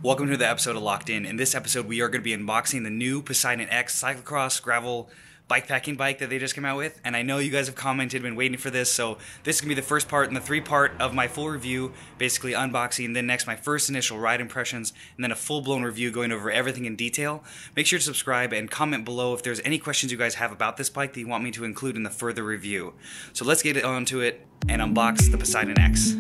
Welcome to the episode of Locked In. In this episode, we are going to be unboxing the new Poseidon X cyclocross gravel bikepacking bike that they just came out with. And I know you guys have commented, been waiting for this, so this is going to be the first part in the three-part of my full review, basically unboxing, then next my first initial ride impressions, and then a full-blown review going over everything in detail. Make sure to subscribe and comment below if there's any questions you guys have about this bike that you want me to include in the further review. So let's get on to it and unbox the Poseidon X.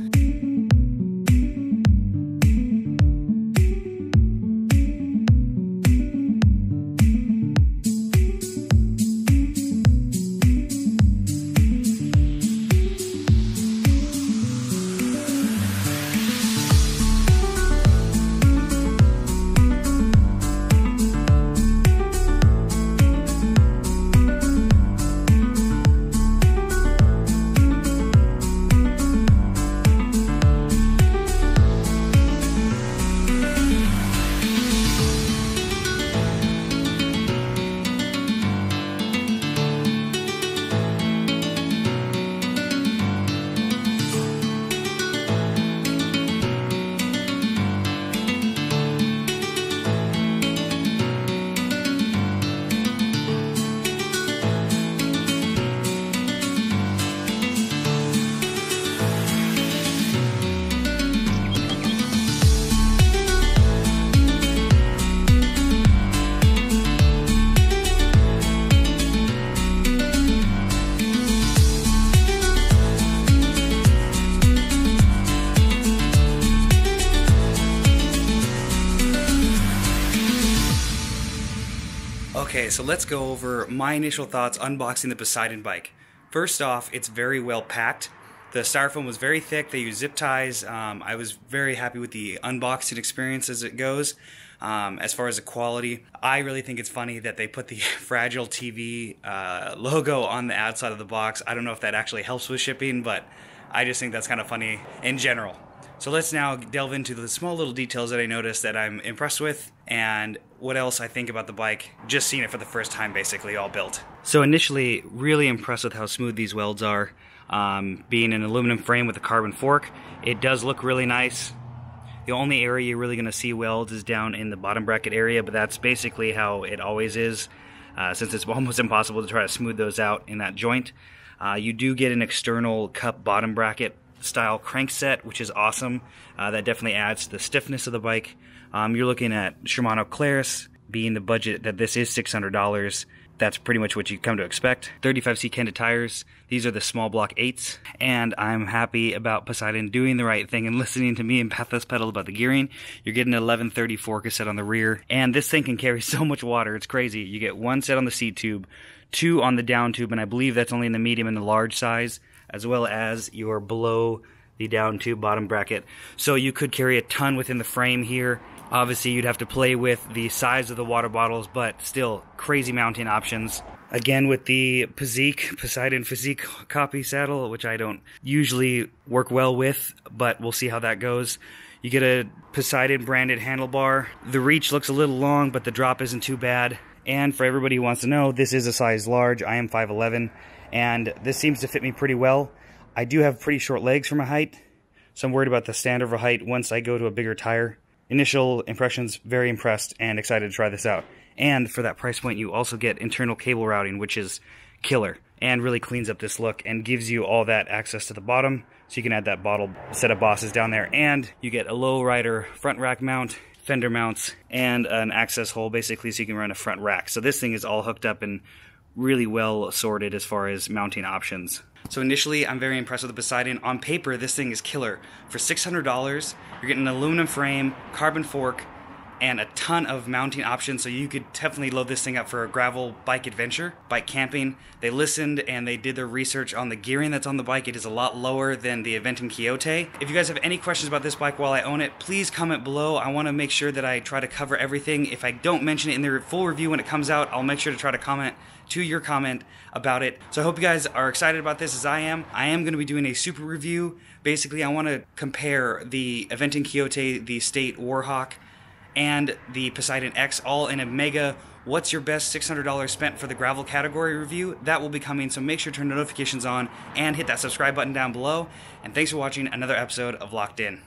Okay, so let's go over my initial thoughts unboxing the Poseidon bike. First off, it's very well packed. The styrofoam was very thick. They used zip ties. I was very happy with the unboxing experience as it goes. As far as the quality, I really think it's funny that they put the Fragile TV logo on the outside of the box. I don't know if that actually helps with shipping, but I just think that's kind of funny in general. So let's now delve into the small little details that I noticed that I'm impressed with and what else I think about the bike, just seeing it for the first time basically all built. So initially, really impressed with how smooth these welds are. Being an aluminum frame with a carbon fork, it does look really nice. The only area you're really going to see welds is down in the bottom bracket area, but that's basically how it always is, since it's almost impossible to try to smooth those out in that joint. You do get an external cup bottom bracket style crankset, which is awesome. That definitely adds to the stiffness of the bike. You're looking at Shimano Claris, being the budget that this is $600. That's pretty much what you come to expect. 35C Kenda tires. These are the small block 8s, and I'm happy about Poseidon doing the right thing and listening to me and Pathos pedal about the gearing. You're getting an 1134 cassette on the rear, and this thing can carry so much water. It's crazy. You get one set on the seat tube, two on the down tube, and I believe that's only in the medium and the large size, as well as your below the down tube bottom bracket. So you could carry a ton within the frame here. Obviously, you'd have to play with the size of the water bottles, but still crazy mounting options. Again, with the Poseidon Physique copy saddle, which I don't usually work well with, but we'll see how that goes. You get a Poseidon branded handlebar. The reach looks a little long, but the drop isn't too bad. And for everybody who wants to know, this is a size large. I am 5'11", and this seems to fit me pretty well. I do have pretty short legs for my height, so I'm worried about the standard of height once I go to a bigger tire. Initial impressions, very impressed and excited to try this out. And for that price point, you also get internal cable routing, which is killer and really cleans up this look and gives you all that access to the bottom, so you can add that bottle set of bosses down there. And you get a low rider front rack mount, fender mounts, and an access hole basically so you can run a front rack. So this thing is all hooked up and really well sorted as far as mounting options. So initially, I'm very impressed with the Poseidon. On paper, this thing is killer. For $600, you're getting an aluminum frame, carbon fork, and a ton of mounting options, so you could definitely load this thing up for a gravel bike adventure, bike camping. They listened and they did their research on the gearing that's on the bike. It is a lot lower than the Aventon Quixote. If you guys have any questions about this bike while I own it, please comment below. I want to make sure that I try to cover everything. If I don't mention it in the full review when it comes out, I'll make sure to try to comment to your comment about it. So I hope you guys are excited about this as I am. I am going to be doing a super review. Basically, I want to compare the Aventon Quixote, the State Warhawk, and the Poseidon X all in a mega what's your best $600 spent for the gravel category review. That will be coming, so make sure to turn notifications on and hit that subscribe button down below. And thanks for watching another episode of Locked In.